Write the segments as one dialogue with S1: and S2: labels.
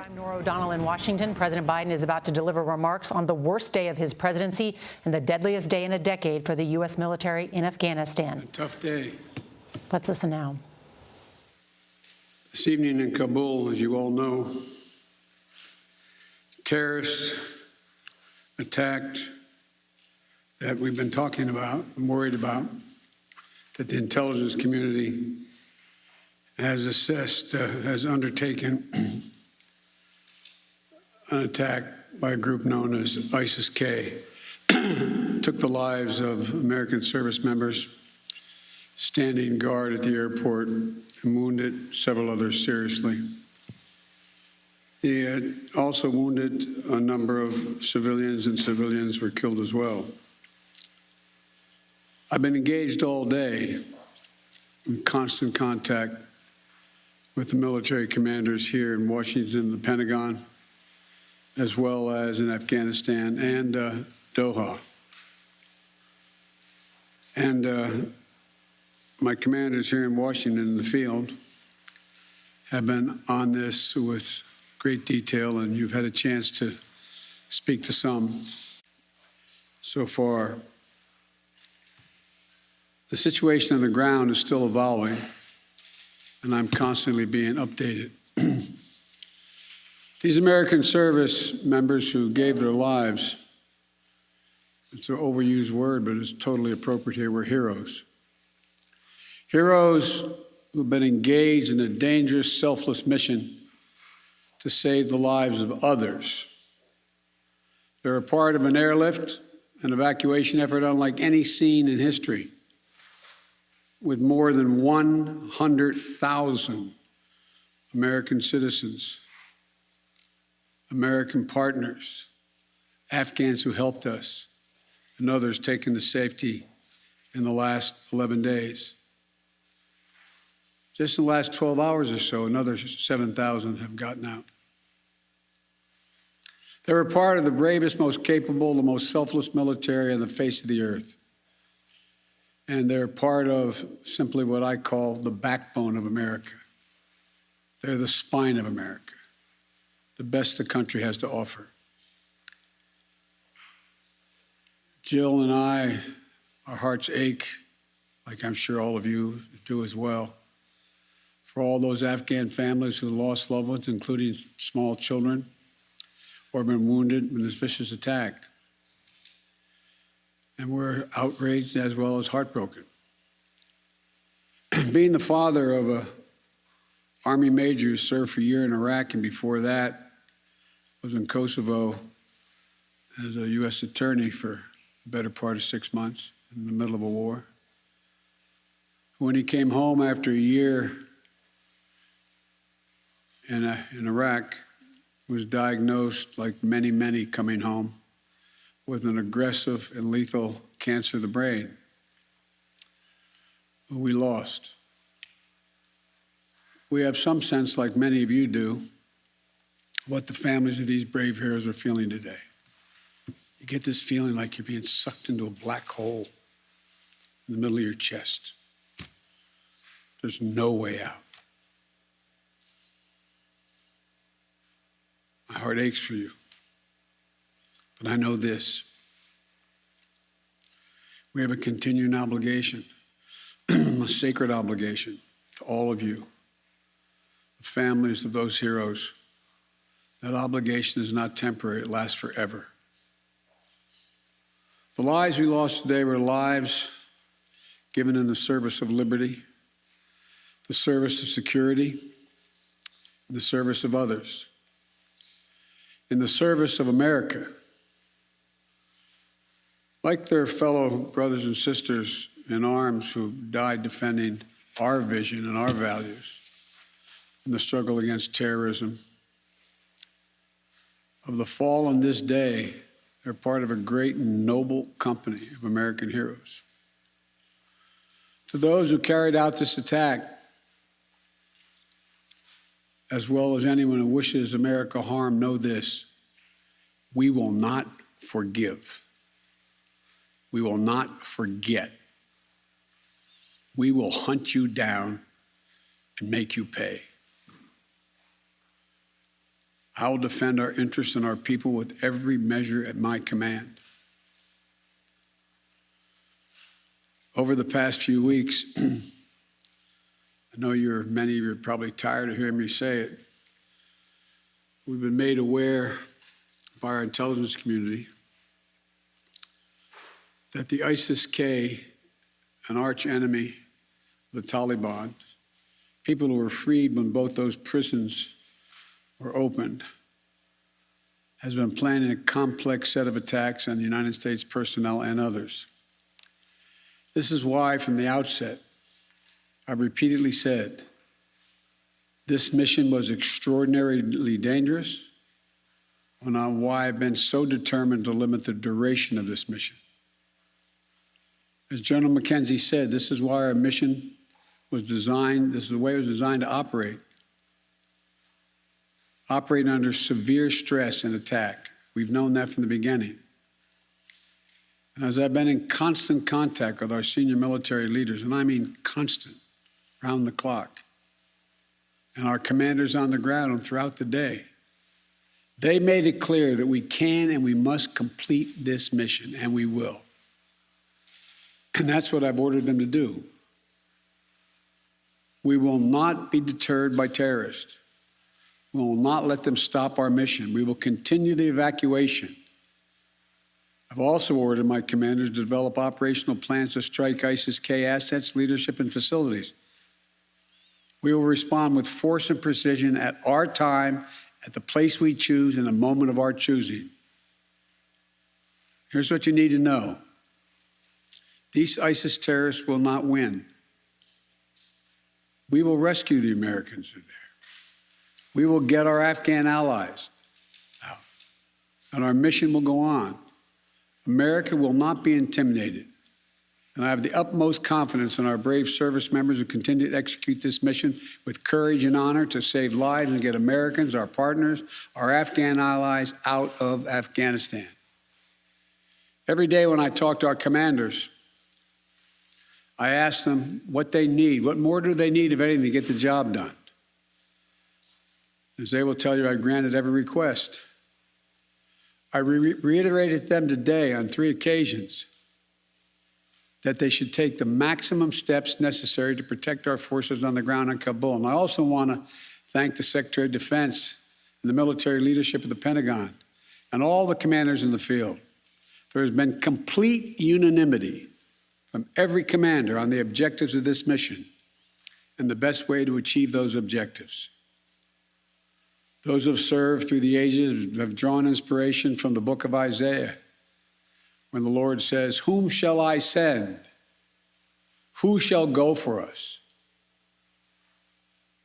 S1: I'm Nora O'Donnell in Washington. President Biden is about to deliver remarks on the worst day of his presidency and the deadliest day in a decade for the U.S. military in Afghanistan.
S2: A tough day.
S1: Let's listen now.
S2: This evening in Kabul, as you all know, terrorists attacked that we've been talking about and worried about, that the intelligence community has assessed, has undertaken an attack by a group known as ISIS-K. Took the lives of American service members standing guard at the airport and wounded several others seriously. He had also wounded a number of civilians, and civilians were killed as well. I've been engaged all day in constant contact with the military commanders here in Washington, the Pentagon, as well as in Afghanistan and Doha. And my commanders here in Washington in the field have been on this with great detail, and you've had a chance to speak to some so far. The situation on the ground is still evolving, and I'm constantly being updated. These American service members who gave their lives, it's an overused word, but it's totally appropriate here, were heroes. Heroes who've been engaged in a dangerous, selfless mission to save the lives of others. They're a part of an airlift, an evacuation effort unlike any seen in history, with more than 100,000 American citizens, American partners, Afghans who helped us, and others taken to safety in the last 11 days. Just in the last 12 hours or so, another 7,000 have gotten out. They're a part of the bravest, most capable, the most selfless military on the face of the earth. And they're part of simply what I call the backbone of America. They're the spine of America, the best the country has to offer. Jill and I, our hearts ache, like I'm sure all of you do as well, for all those Afghan families who lost loved ones, including small children, or been wounded in this vicious attack. And we're outraged as well as heartbroken. Being the father of an Army major who served for a year in Iraq, and before that was in Kosovo as a U.S. attorney for the better part of 6 months in the middle of a war. When he came home after a year in Iraq, was diagnosed, like many, many coming home, with an aggressive and lethal cancer of the brain, who we lost. We have some sense, like many of you do, what the families of these brave heroes are feeling today. You get this feeling like you're being sucked into a black hole in the middle of your chest. There's no way out. My heart aches for you. But I know this. We have a continuing obligation, a sacred obligation to all of you, the families of those heroes. That obligation is not temporary, it lasts forever. The lives we lost today were lives given in the service of liberty, the service of security, and the service of others, in the service of America. Like their fellow brothers and sisters in arms who died defending our vision and our values in the struggle against terrorism, of the fall on this day, they're part of a great and noble company of American heroes. To those who carried out this attack, as well as anyone who wishes America harm, know this: we will not forgive. We will not forget. We will hunt you down and make you pay. I will defend our interests and our people with every measure at my command. Over the past few weeks, I know many of you are probably tired of hearing me say it. We've been made aware by our intelligence community that the ISIS-K, an arch enemy of the Taliban, people who were freed when both those prisons were opened, has been planning a complex set of attacks on the United States personnel and others. This is why, from the outset, I've repeatedly said this mission was extraordinarily dangerous, and on why I've been so determined to limit the duration of this mission. As General McKenzie said, this is why our mission was designed, this is the way it was designed to operate. Operating under severe stress and attack. We've known that from the beginning. And as I've been in constant contact with our senior military leaders, and I mean constant, round the clock, and our commanders on the ground and throughout the day, they made it clear that we can and we must complete this mission, and we will. And that's what I've ordered them to do. We will not be deterred by terrorists. We will not let them stop our mission. We will continue the evacuation. I've also ordered my commanders to develop operational plans to strike ISIS-K assets, leadership, and facilities. We will respond with force and precision at our time, at the place we choose, in a moment of our choosing. Here's what you need to know. These ISIS terrorists will not win. We will rescue the Americans who are there. We will get our Afghan allies out, and our mission will go on. America will not be intimidated, and I have the utmost confidence in our brave service members who continue to execute this mission with courage and honor to save lives and get Americans, our partners, our Afghan allies out of Afghanistan. Every day when I talk to our commanders, I ask them what they need. What more do they need, if anything, to get the job done? As they will tell you, I granted every request. I reiterated to them today on 3 occasions that they should take the maximum steps necessary to protect our forces on the ground in Kabul. And I also want to thank the Secretary of Defense and the military leadership of the Pentagon and all the commanders in the field. There has been complete unanimity from every commander on the objectives of this mission and the best way to achieve those objectives. Those who have served through the ages have drawn inspiration from the book of Isaiah, when the Lord says, "Whom shall I send? Who shall go for us?"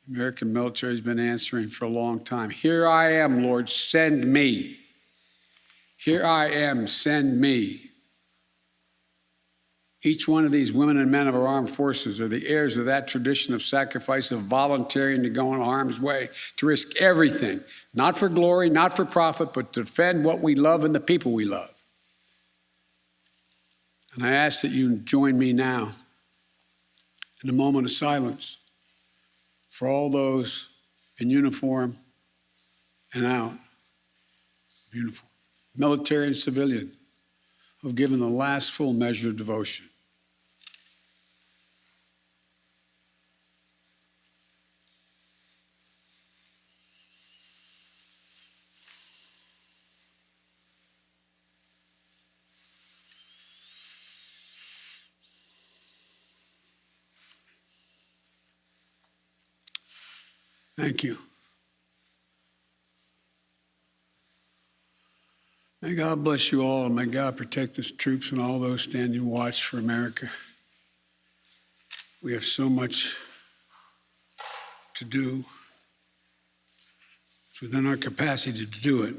S2: The American military has been answering for a long time. "Here I am, Lord, send me. Here I am, send me." Each one of these women and men of our armed forces are the heirs of that tradition of sacrifice, of volunteering to go in harm's way, to risk everything, not for glory, not for profit, but to defend what we love and the people we love. And I ask that you join me now in a moment of silence for all those in uniform and out of uniform, military and civilian, who have given the last full measure of devotion. Thank you. May God bless you all, and may God protect the troops and all those standing watch for America. We have so much to do. It's within our capacity to do it.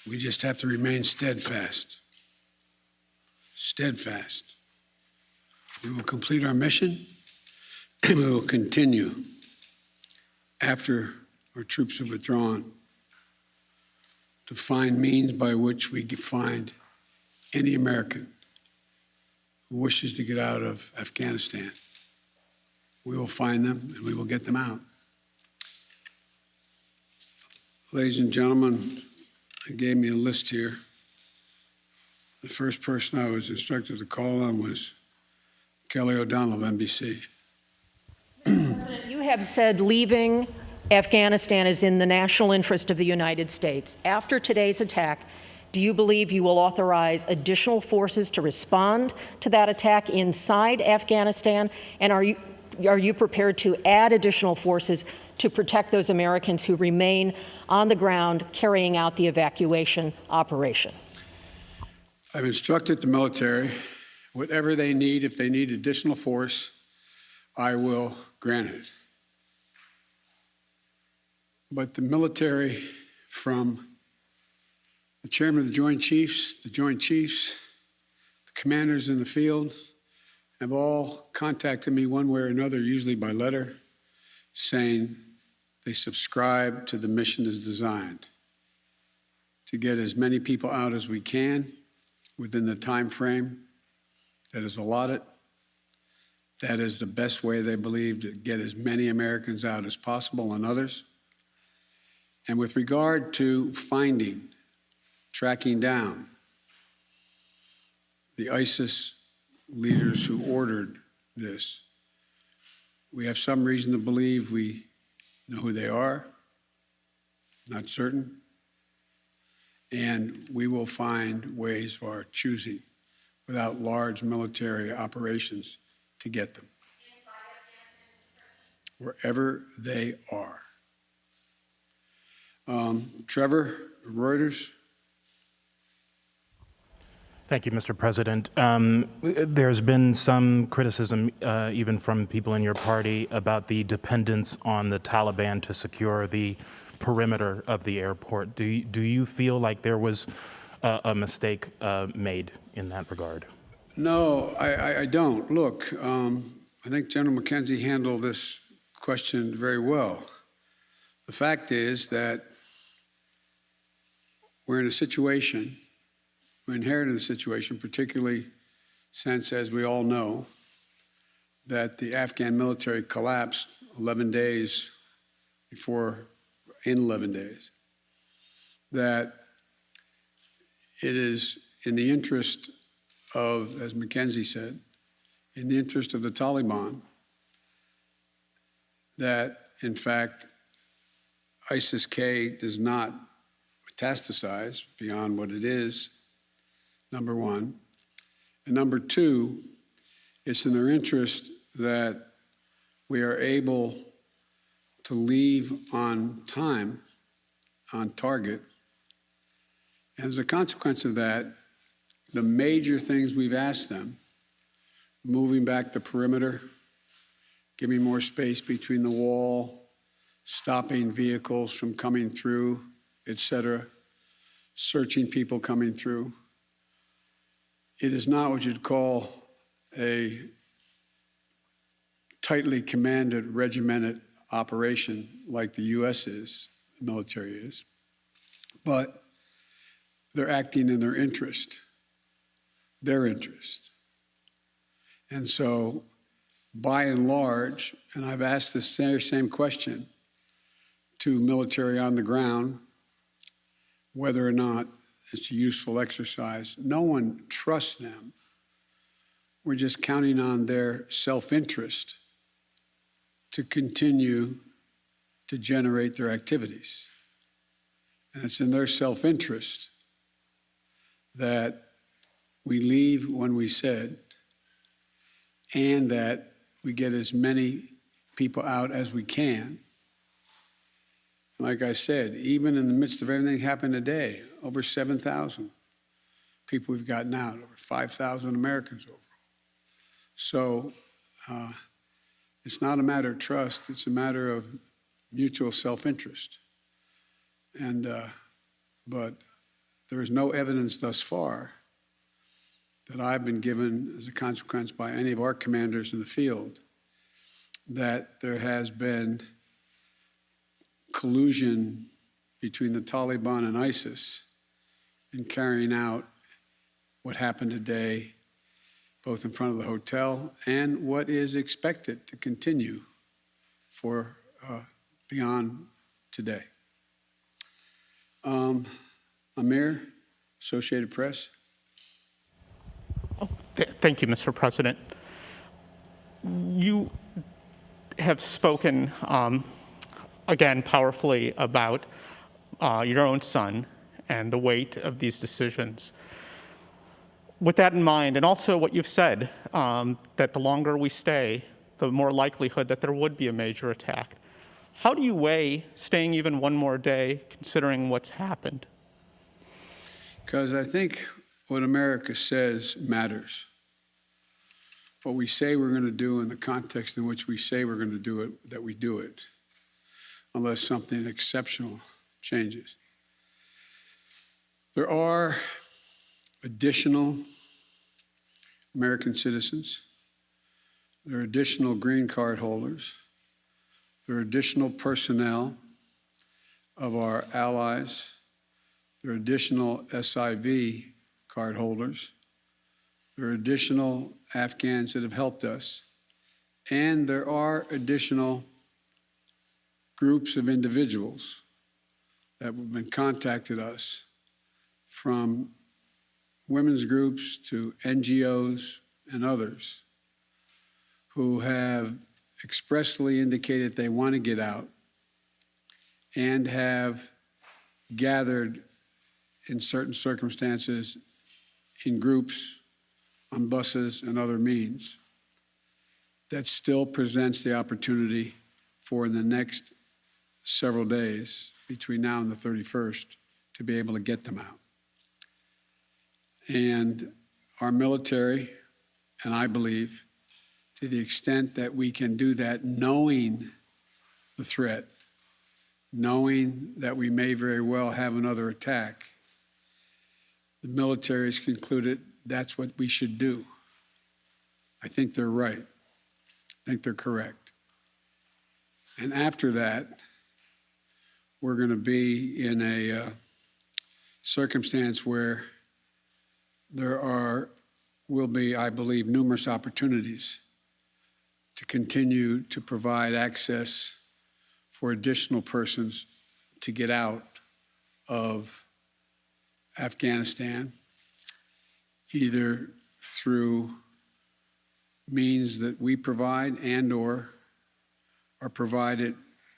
S2: We just have to remain steadfast. Steadfast. We will complete our mission, and we will continue after our troops have withdrawn to find means by which we can find any American who wishes to get out of Afghanistan. We will find them and we will get them out. Ladies and gentlemen, they gave me a list here. The first person I was instructed to call on was Kelly O'Donnell of NBC.
S3: You have said leaving Afghanistan is in the national interest of the United States. After today's attack, do you believe you will authorize additional forces to respond to that attack inside Afghanistan? And are you prepared to add additional forces to protect those Americans who remain on the ground carrying out the evacuation operation?
S2: I've instructed the military, whatever they need, if they need additional force, I will grant it. But the military, from the chairman of the Joint Chiefs, the commanders in the field, have all contacted me one way or another, usually by letter, saying they subscribe to the mission as designed to get as many people out as we can within the time frame that is allotted. That is the best way, they believe, to get as many Americans out as possible and others. And with regard to finding, tracking down the ISIS leaders who ordered this, we have some reason to believe we know who they are, not certain, and we will find ways of our choosing without large military operations to get them wherever they are. Trevor, Reuters.
S4: Thank you, Mr. President. There's been some criticism, even from people in your party, about the dependence on the Taliban to secure the perimeter of the airport. Do you feel like there was a mistake made in that regard?
S2: No, I don't. Look, I think General McKenzie handled this question very well. The fact is that we're in a situation, we inherited a situation, particularly since, as we all know, that the Afghan military collapsed 11 days before, in 11 days, that it is in the interest of, as McKenzie said, in the interest of the Taliban, that, in fact, ISIS-K does not metastasize beyond what it is, number one. And number two, it's in their interest that we are able to leave on time, on target. And as a consequence of that, the major things we've asked them, moving back the perimeter, giving more space between the wall, stopping vehicles from coming through, et cetera, searching people coming through. It is not what you'd call a tightly commanded, regimented operation like the U.S. is, the military is, but they're acting in their interest. And so, by and large, and I've asked this same question to military on the ground, whether or not it's a useful exercise. No one trusts them. We're just counting on their self-interest to continue to generate their activities. And it's in their self-interest that we leave when we said, and that we get as many people out as we can. Like I said, even in the midst of everything that happened today, over 7,000 people we've gotten out, over 5,000 Americans overall. So it's not a matter of trust, it's a matter of mutual self-interest. And, but there is no evidence thus far that I've been given as a consequence by any of our commanders in the field that there has been collusion between the Taliban and ISIS in carrying out what happened today, both in front of the hotel and what is expected to continue for beyond today. Amir, Associated Press.
S5: Thank you, Mr. President. You have spoken, again, powerfully about your own son and the weight of these decisions. With that in mind, and also what you've said, that the longer we stay, the more likelihood that there would be a major attack. How do you weigh staying even one more day, considering what's happened?
S2: Because I think what America says matters. What we say we're going to do in the context in which we say we're going to do it, that we do it, unless something exceptional changes. There are additional American citizens. There are additional green card holders. There are additional personnel of our allies. There are additional SIV card holders. There are additional Afghans that have helped us. And there are additional groups of individuals that have been contacted us, from women's groups to NGOs and others, who have expressly indicated they want to get out and have gathered in certain circumstances in groups, on buses and other means. That still presents the opportunity for, in the next several days between now and the 31st, to be able to get them out. And our military, and I believe, to the extent that we can do that, knowing the threat, knowing that we may very well have another attack, the military has concluded that's what we should do. I think they're right. I think they're correct. And after that, we're going to be in a circumstance where there will be, I believe, numerous opportunities to continue to provide access for additional persons to get out of Afghanistan, either through means that we provide and or are provided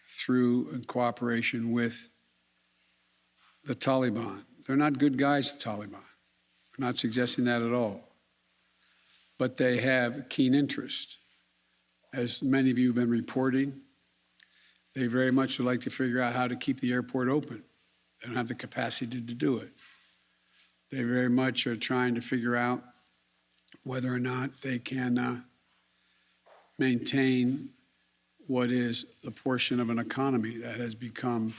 S2: through in cooperation with the Taliban. They're not good guys, the Taliban. We're not suggesting that at all. But they have keen interest. As many of you have been reporting, they very much would like to figure out how to keep the airport open. They don't have the capacity to do it. They very much are trying to figure out whether or not they can maintain what is the portion of an economy that has become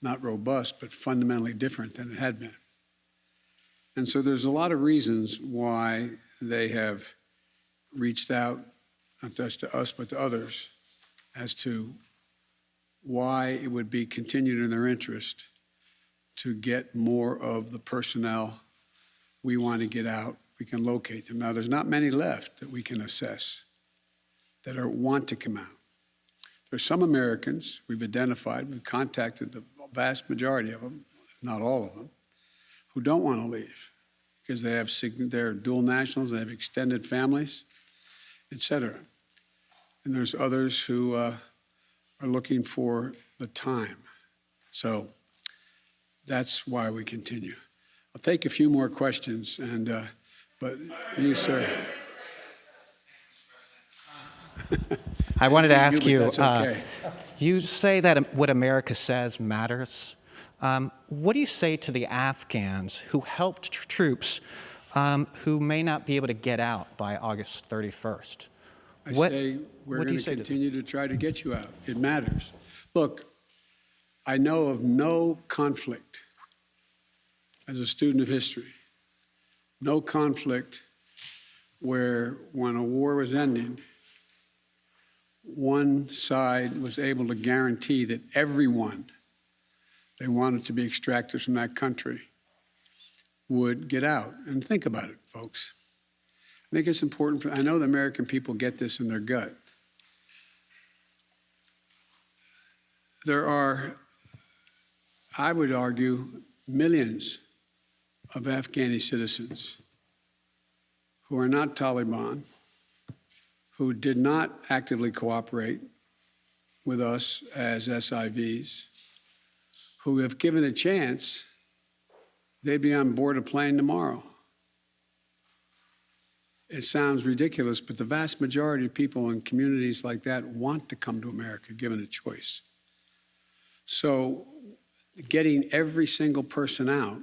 S2: not robust, but fundamentally different than it had been. And so there's a lot of reasons why they have reached out, not just to us, but to others, as to why it would be continued in their interest to get more of the personnel we want to get out. We can locate them. Now, there's not many left that we can assess that want to come out. There's some Americans we've identified, we've contacted the vast majority of them, not all of them, who don't want to leave because they're dual nationals, they have extended families, et cetera. And there's others who are looking for the time. So that's why we continue. I'll take a few more questions, but you, sir.
S6: I wanted to ask you,
S2: that's okay.
S6: You say that what America says matters. What do you say to the Afghans who helped troops who may not be able to get out by August 31st?
S2: I say we're going to continue to try to get you out. It matters. Look, I know of no conflict, as a student of history, no conflict where when a war was ending, one side was able to guarantee that everyone they wanted to be extracted from that country would get out. And think about it, folks. I think it's important. I know the American people get this in their gut. There are I would argue, millions of Afghani citizens who are not Taliban, who did not actively cooperate with us as SIVs, who, if given a chance, they'd be on board a plane tomorrow. It sounds ridiculous, but the vast majority of people in communities like that want to come to America, given a choice. So getting every single person out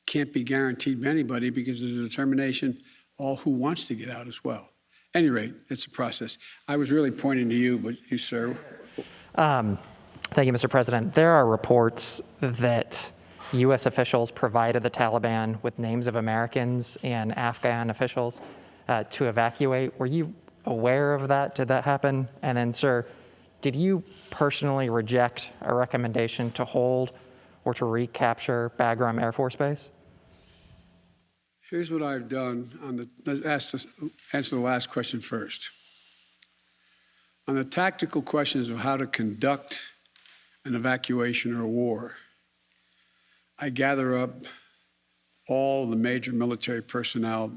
S2: can't be guaranteed by anybody because there's a determination all who wants to get out as well. At any rate, it's a process. I was really pointing to you, but you, sir.
S7: Thank you, Mr. President. There are reports that U.S. officials provided the Taliban with names of Americans and Afghan officials to evacuate. Were you aware of that? Did that happen? And then, sir, did you personally reject a recommendation to hold or to recapture Bagram Air Force Base?
S2: Here's what I've done. Let's answer the last question first. On the tactical questions of how to conduct an evacuation or a war, I gather up all the major military personnel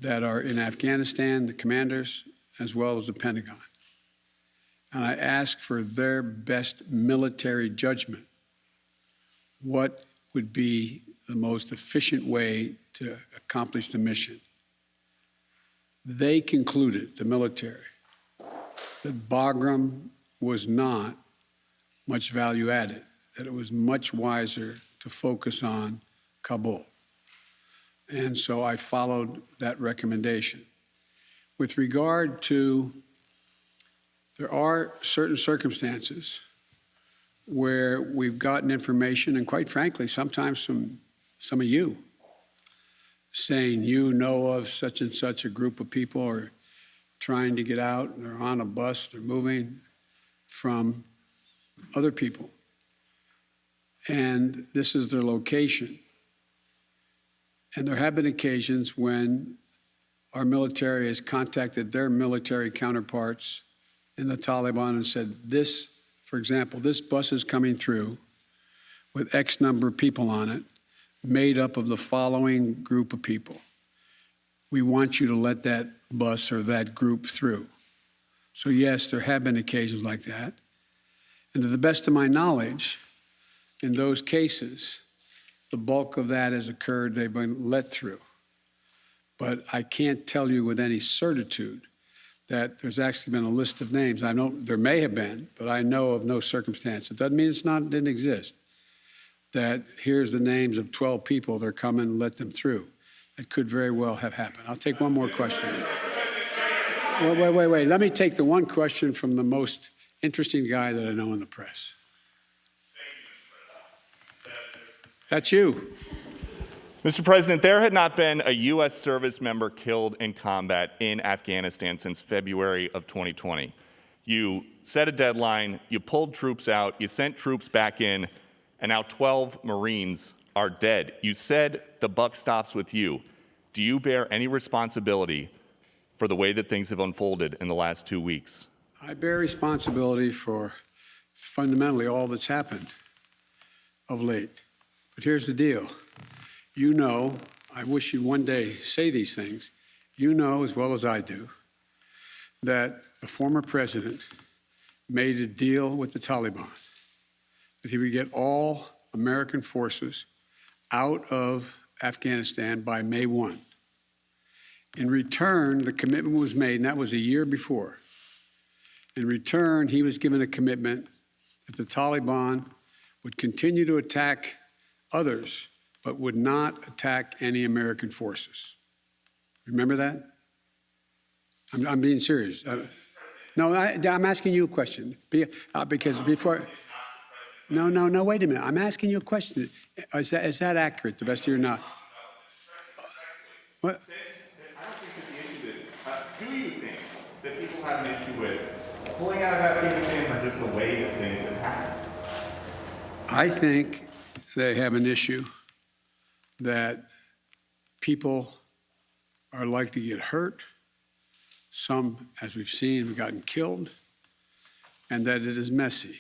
S2: that are in Afghanistan, the commanders, as well as the Pentagon. And I ask for their best military judgment. What would be the most efficient way to accomplish the mission? They concluded, the military, that Bagram was not much value added, that it was much wiser to focus on Kabul. And so I followed that recommendation. With regard to, there are certain circumstances where we've gotten information, and quite frankly, sometimes from some of you, saying you know of such and such a group of people are trying to get out, and they're on a bus, they're moving from other people. And this is their location. And there have been occasions when our military has contacted their military counterparts in the Taliban and said, this, for example, this bus is coming through with X number of people on it, made up of the following group of people. We want you to let that bus or that group through. So yes, there have been occasions like that. And to the best of my knowledge, in those cases, the bulk of that has occurred, they've been let through. But I can't tell you with any certitude that there's actually been a list of names. I know there may have been, but I know of no circumstance. It doesn't mean didn't exist. That here's the names of 12 people, they're coming, let them through. It could very well have happened. I'll take one more question. Wait. Let me take the one question from the most interesting guy that I know in the press. That's you.
S8: Mr. President, there had not been a U.S. service member killed in combat in Afghanistan since February of 2020. You set a deadline, you pulled troops out, you sent troops back in, and now 12 Marines are dead. You said the buck stops with you. Do you bear any responsibility for the way that things have unfolded in the last 2 weeks?
S2: I bear responsibility for fundamentally all that's happened of late. But here's the deal. You know, I wish you'd one day say these things. You know as well as I do that the former president made a deal with the Taliban that he would get all American forces out of Afghanistan by May 1. In return, the commitment was made, and that was a year before. In return, he was given a commitment that the Taliban would continue to attack others, but would not attack any American forces. Remember that? I'm being serious. No, I'm asking you a question. Because before... No, wait a minute. I'm asking you a question. Is that accurate, the best of your knowledge? What?
S8: I don't think that's the issue. Do you think that people have an issue with pulling out of Afghanistan or just the way that things have happened?
S2: I think they have an issue that people are likely to get hurt. Some, as we've seen, have gotten killed. and that it is messy.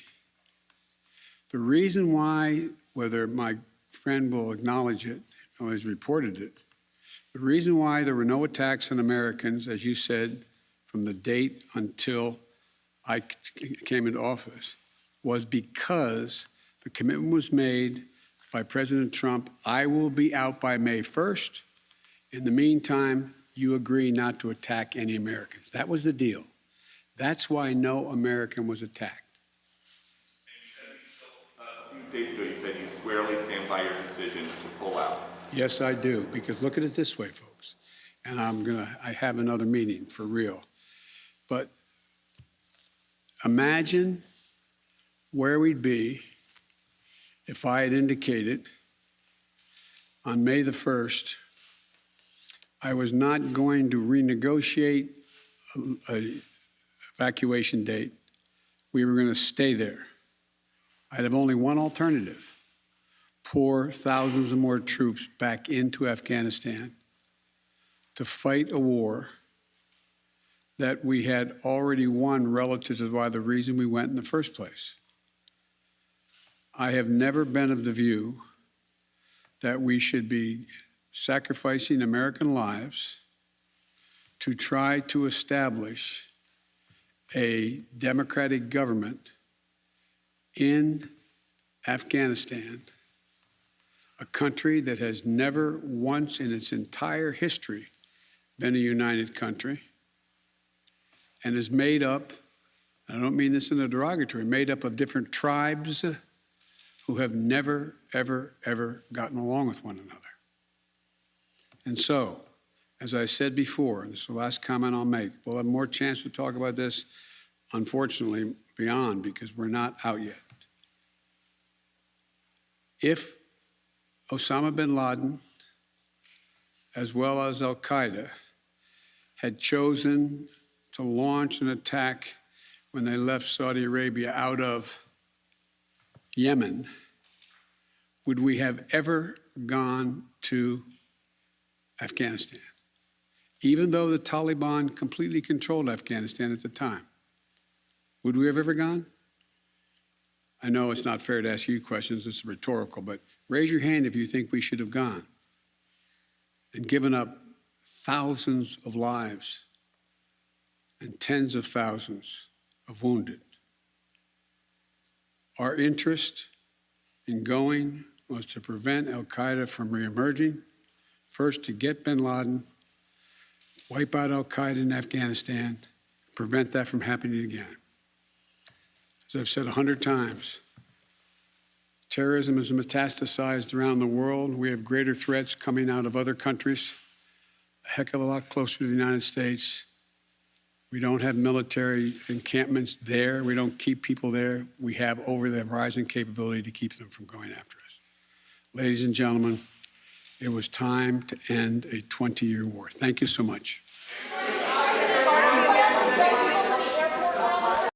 S2: The reason why, whether my friend will acknowledge it or has reported it, the reason why there were no attacks on Americans, as you said, from the date until I came into office, was because the commitment was made by President Trump, I will be out by May 1st. In the meantime, you agree not to attack any Americans. That was the deal. That's why no American was attacked.
S8: A few days ago, you said you squarely stand by your decision to pull out.
S2: Yes, I do, because look at it this way, folks, and I have another meeting for real. But imagine where we'd be if I had indicated on May the 1st, I was not going to renegotiate an evacuation date. We were going to stay there. I'd have only one alternative: pour thousands of more troops back into Afghanistan to fight a war that we had already won relative to why the reason we went in the first place. I have never been of the view that we should be sacrificing American lives to try to establish a democratic government in Afghanistan, a country that has never once in its entire history been a united country and is made up, I don't mean this in a derogatory, made up of different tribes who have never, ever, ever gotten along with one another. And so, as I said before, and this is the last comment I'll make, we'll have more chance to talk about this, unfortunately, beyond, because we're not out yet. If Osama bin Laden, as well as al-Qaeda, had chosen to launch an attack when they left Saudi Arabia out of Yemen, would we have ever gone to Afghanistan? Even though the Taliban completely controlled Afghanistan at the time, would we have ever gone? I know it's not fair to ask you questions, it's rhetorical, but raise your hand if you think we should have gone and given up thousands of lives and tens of thousands of wounded. Our interest in going was to prevent al-Qaeda from reemerging, first to get bin Laden, wipe out al-Qaeda in Afghanistan, prevent that from happening again. As I've said 100 times, terrorism is metastasized around the world. We have greater threats coming out of other countries, a heck of a lot closer to the United States. We don't have military encampments there. We don't keep people there. We have over-the-horizon capability to keep them from going after us. Ladies and gentlemen, it was time to end a 20-year war. Thank you so much.